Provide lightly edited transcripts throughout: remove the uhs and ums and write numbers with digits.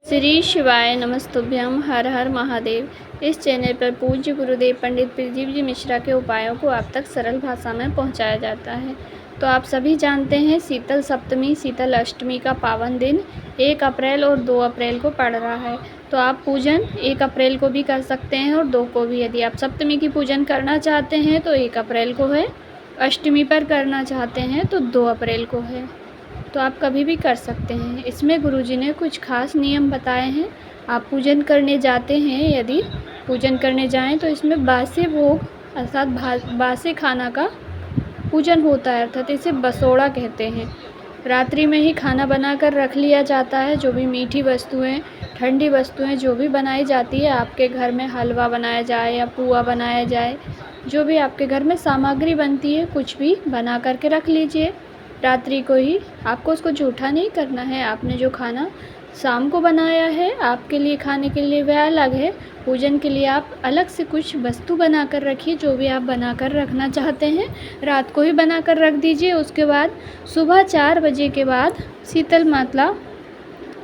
श्री शिवाय नमस्तुभ्यम। हर हर महादेव। इस चैनल पर पूज्य गुरुदेव पंडित प्रदीप जी मिश्रा के उपायों को आप तक सरल भाषा में पहुंचाया जाता है। तो आप सभी जानते हैं शीतल सप्तमी शीतल अष्टमी का पावन दिन 1 अप्रैल और 2 अप्रैल को पड़ रहा है। तो आप पूजन 1 अप्रैल को भी कर सकते हैं और 2 को भी। यदि आप सप्तमी की पूजन करना चाहते हैं तो 1 अप्रैल को है, अष्टमी पर करना चाहते हैं तो 2 अप्रैल को है। तो आप कभी भी कर सकते हैं। इसमें गुरुजी ने कुछ खास नियम बताए हैं। आप पूजन करने जाते हैं, यदि पूजन करने जाएं तो इसमें बासी भोग अर्थात बासी खाना का पूजन होता है, अर्थात इसे बसोड़ा कहते हैं। रात्रि में ही खाना बनाकर रख लिया जाता है। जो भी मीठी वस्तुएं, ठंडी वस्तुएं जो भी बनाई जाती है, आपके घर में हलवा बनाया जाए या पुआ बनाया जाए, जो भी आपके घर में सामग्री बनती है, कुछ भी बना करके रख लीजिए। रात्रि को ही आपको उसको जूठा नहीं करना है। आपने जो खाना शाम को बनाया है आपके लिए खाने के लिए वह अलग है। पूजन के लिए आप अलग से कुछ वस्तु बनाकर रखिए। जो भी आप बनाकर रखना चाहते हैं रात को ही बनाकर रख दीजिए। उसके बाद सुबह 4 बजे के बाद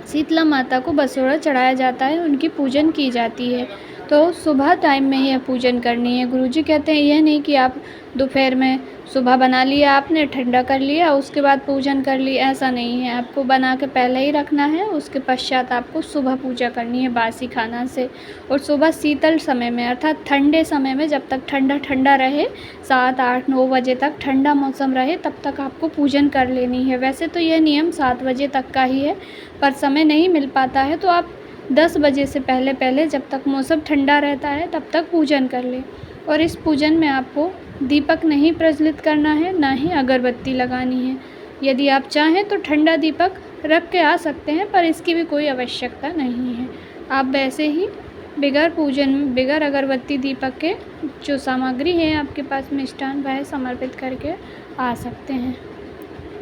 शीतला माता को बसोड़ा चढ़ाया जाता है, उनकी पूजन की जाती है। तो सुबह टाइम में ही पूजन करनी है। गुरुजी कहते हैं यह नहीं कि आप दोपहर में सुबह बना लिया, आपने ठंडा कर लिया, उसके बाद पूजन कर ली, ऐसा नहीं है। आपको बना के पहले ही रखना है, उसके पश्चात आपको सुबह पूजा करनी है बासी खाना से। और सुबह शीतल समय में अर्थात ठंडे समय में, जब तक ठंडा ठंडा रहे, 7, 8, 9 बजे तक ठंडा मौसम रहे, तब तक आपको पूजन कर लेनी है। वैसे तो यह नियम 7 बजे तक का ही है, पर समय नहीं मिल पाता है तो आप 10 बजे से पहले जब तक मौसम ठंडा रहता है तब तक पूजन कर लें। और इस पूजन में आपको दीपक नहीं प्रज्वलित करना है, ना ही अगरबत्ती लगानी है। यदि आप चाहें तो ठंडा दीपक रख के आ सकते हैं, पर इसकी भी कोई आवश्यकता नहीं है। आप वैसे ही बिगर अगरबत्ती दीपक के जो सामग्री है आपके पास मिष्ठान वह समर्पित करके आ सकते हैं।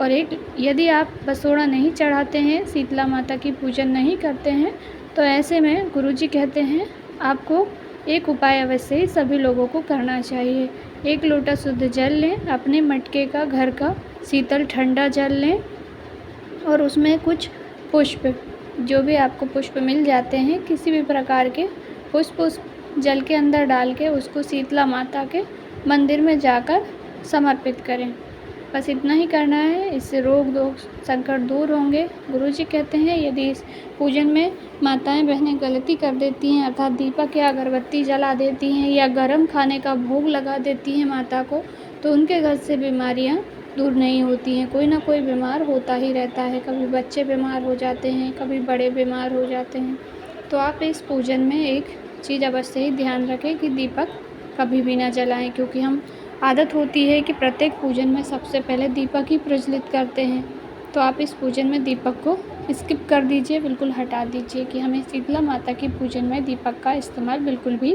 और यदि आप बसोड़ा नहीं चढ़ाते हैं, शीतला माता की पूजन नहीं करते हैं, तो ऐसे में गुरुजी कहते हैं आपको एक उपाय अवश्य ही सभी लोगों को करना चाहिए। 1 लोटा शुद्ध जल लें, अपने मटके का, घर का शीतल ठंडा जल लें और उसमें कुछ पुष्प, जो भी आपको पुष्प मिल जाते हैं, किसी भी प्रकार के पुष्प उस जल के अंदर डाल के उसको शीतला माता के मंदिर में जाकर समर्पित करें। बस इतना ही करना है। इससे रोग दोष संकट दूर होंगे। गुरुजी कहते हैं यदि इस पूजन में माताएं बहनें गलती कर देती हैं, अर्थात दीपक या अगरबत्ती जला देती हैं या गर्म खाने का भोग लगा देती हैं माता को, तो उनके घर से बीमारियां दूर नहीं होती हैं। कोई ना कोई बीमार होता ही रहता है। कभी बच्चे बीमार हो जाते हैं, कभी बड़े बीमार हो जाते हैं। तो आप इस पूजन में एक चीज़ अवश्य ही ध्यान रखें कि दीपक कभी भी ना जलाएँ, क्योंकि हम आदत होती है कि प्रत्येक पूजन में सबसे पहले दीपक ही प्रज्वलित करते हैं। तो आप इस पूजन में दीपक को स्किप कर दीजिए, बिल्कुल हटा दीजिए कि हमें शीतला माता की पूजन में दीपक का इस्तेमाल बिल्कुल भी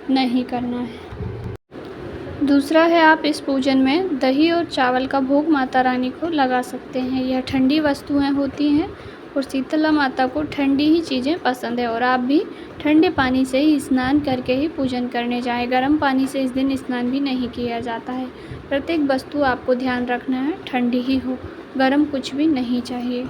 नहीं करना है। दूसरा है, आप इस पूजन में दही और चावल का भोग माता रानी को लगा सकते हैं। यह ठंडी वस्तुएं होती हैं और शीतला माता को ठंडी ही चीज़ें पसंद है। और आप भी ठंडे पानी से ही स्नान करके ही पूजन करने जाएं। गर्म पानी से इस दिन स्नान भी नहीं किया जाता है। प्रत्येक वस्तु आपको ध्यान रखना है ठंडी ही हो, गर्म कुछ भी नहीं चाहिए।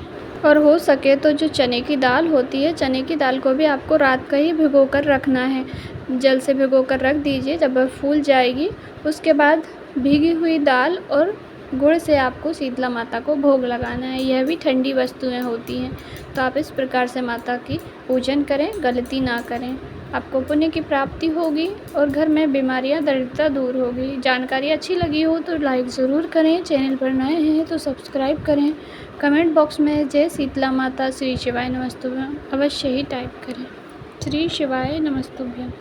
और हो सके तो जो चने की दाल होती है, चने की दाल को भी आपको रात का ही भिगो कर रखना है। जल से भिगो कर रख दीजिए, जब वह फूल जाएगी उसके बाद भीगी हुई दाल और गुड़ से आपको शीतला माता को भोग लगाना है। यह भी ठंडी वस्तुएं होती हैं। तो आप इस प्रकार से माता की पूजन करें, गलती ना करें। आपको पुण्य की प्राप्ति होगी और घर में बीमारियां दरिद्रता दूर होगी। जानकारी अच्छी लगी हो तो लाइक ज़रूर करें। चैनल पर नए हैं तो सब्सक्राइब करें। कमेंट बॉक्स में जय शीतला माता, श्री शिवाय नमस्तुभ्यम अवश्य ही टाइप करें। श्री शिवाय नमस्तुभ्यम।